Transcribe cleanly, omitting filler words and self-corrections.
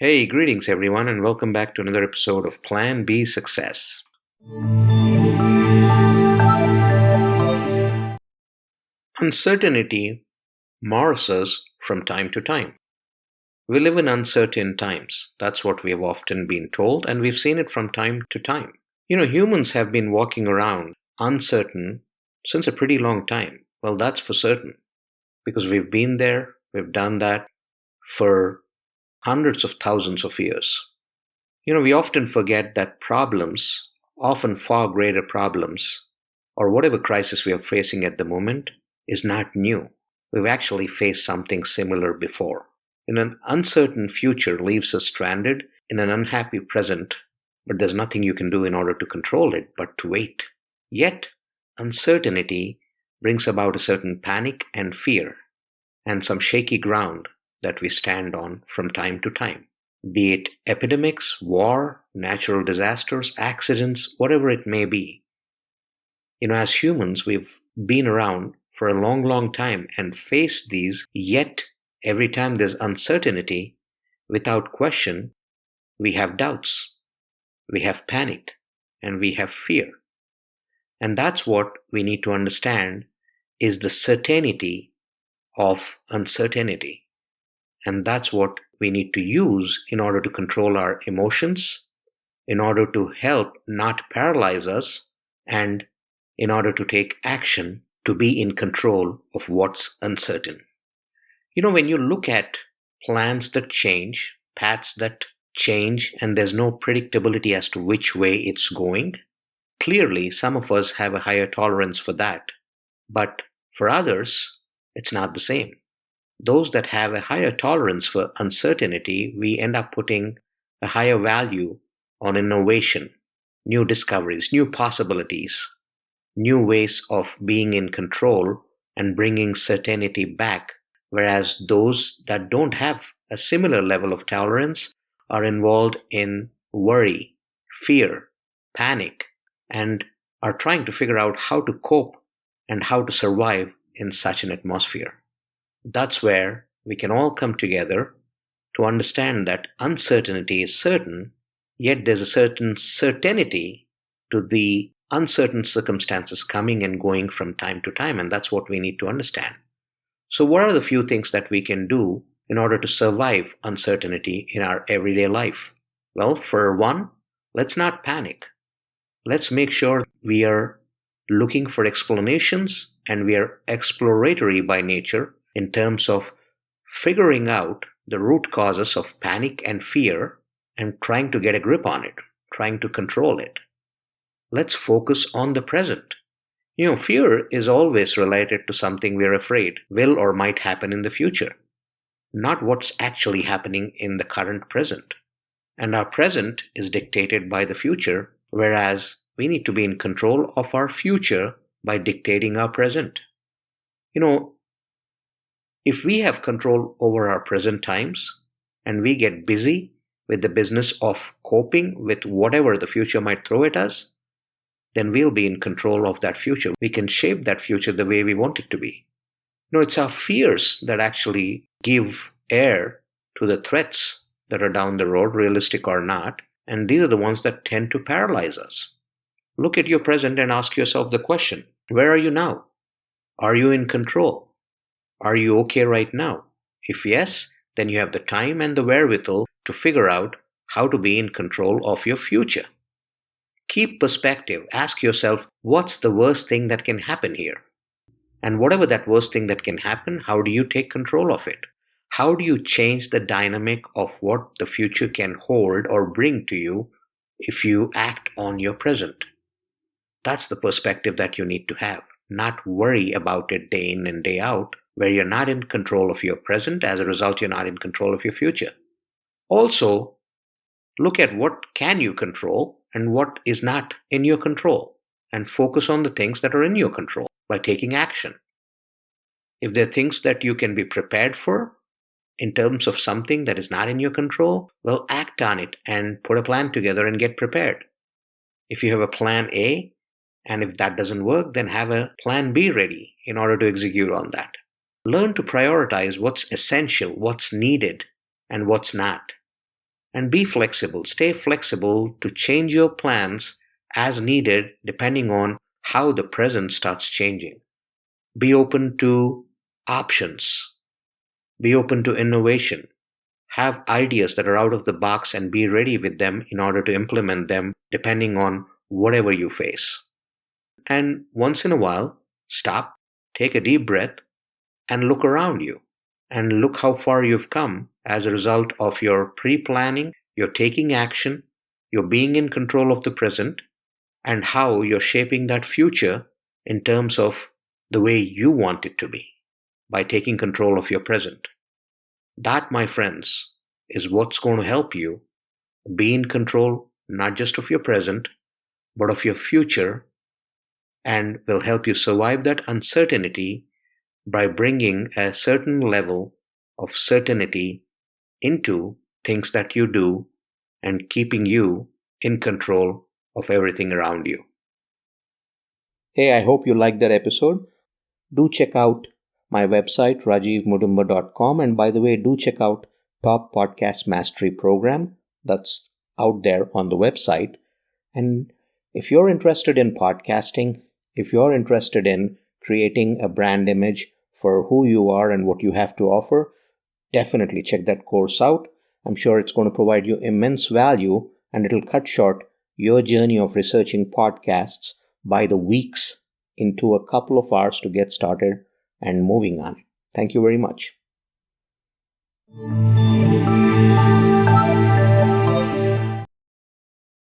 Hey, greetings everyone, and welcome back to another episode of Plan B Success. Uncertainty mars us from time to time. We live in uncertain times. That's what we have often been told, and we've seen it from time to time. Humans have been walking around uncertain since a pretty long time. Well, that's for certain, because we've been there, we've done that for hundreds of thousands of years. We often forget that problems, often far greater problems, or whatever crisis we are facing at the moment, is not new. We've actually faced something similar before. An uncertain future leaves us stranded in an unhappy present, but there's nothing you can do in order to control it but to wait. Yet, uncertainty brings about a certain panic and fear, and some shaky ground that we stand on from time to time. Be it epidemics, war, natural disasters, accidents, whatever it may be. As humans, we've been around for a long, long time and faced these, yet every time there's uncertainty, without question, we have doubts, we have panic, and we have fear. And that's what we need to understand is the certainty of uncertainty. And that's what we need to use in order to control our emotions, in order to help not paralyze us, and in order to take action to be in control of what's uncertain. When you look at plans that change, paths that change, and there's no predictability as to which way it's going, clearly some of us have a higher tolerance for that. But for others, it's not the same. Those that have a higher tolerance for uncertainty, we end up putting a higher value on innovation, new discoveries, new possibilities, new ways of being in control and bringing certainty back. Whereas those that don't have a similar level of tolerance are involved in worry, fear, panic, and are trying to figure out how to cope and how to survive in such an atmosphere. That's where we can all come together to understand that uncertainty is certain, yet there's a certain certainty to the uncertain circumstances coming and going from time to time, and that's what we need to understand. So what are the few things that we can do in order to survive uncertainty in our everyday life? Well, for one, let's not panic. Let's make sure we are looking for explanations and we are exploratory by nature in terms of figuring out the root causes of panic and fear and trying to get a grip on it, trying to control it. Let's focus on the present. Fear is always related to something we're afraid will or might happen in the future, not what's actually happening in the current present. And our present is dictated by the future, whereas we need to be in control of our future by dictating our present. If we have control over our present times and we get busy with the business of coping with whatever the future might throw at us, then we'll be in control of that future. We can shape that future the way we want it to be. It's our fears that actually give air to the threats that are down the road, realistic or not, and these are the ones that tend to paralyze us. Look at your present and ask yourself the question, where are you now? Are you in control? Are you okay right now? If yes, then you have the time and the wherewithal to figure out how to be in control of your future. Keep perspective. Ask yourself, what's the worst thing that can happen here? And whatever that worst thing that can happen, how do you take control of it? How do you change the dynamic of what the future can hold or bring to you if you act on your present? That's the perspective that you need to have. Not worry about it day in and day out, where you're not in control of your present. As a result, you're not in control of your future. Also, look at what can you control and what is not in your control, and focus on the things that are in your control by taking action. If there are things that you can be prepared for in terms of something that is not in your control, well, act on it and put a plan together and get prepared. If you have a plan A, and if that doesn't work, then have a plan B ready in order to execute on that. Learn to prioritize what's essential, what's needed, and what's not. And be flexible. Stay flexible to change your plans as needed depending on how the present starts changing. Be open to options. Be open to innovation. Have ideas that are out of the box and be ready with them in order to implement them depending on whatever you face. And once in a while, stop, take a deep breath, and look around you. And look how far you've come as a result of your pre-planning, your taking action, your being in control of the present, and how you're shaping that future in terms of the way you want it to be by taking control of your present. That, my friends, is what's going to help you be in control not just of your present, but of your future, and will help you survive that uncertainty by bringing a certain level of certainty into things that you do and keeping you in control of everything around you. Hey, I hope you liked that episode. Do check out my website, rajivmudumba.com. And by the way, do check out Top Podcast Mastery Program that's out there on the website. And if you're interested in podcasting, if you're interested in creating a brand image for who you are and what you have to offer, definitely check that course out. I'm sure it's going to provide you immense value, and it'll cut short your journey of researching podcasts by the weeks into a couple of hours to get started and moving on. Thank you very much.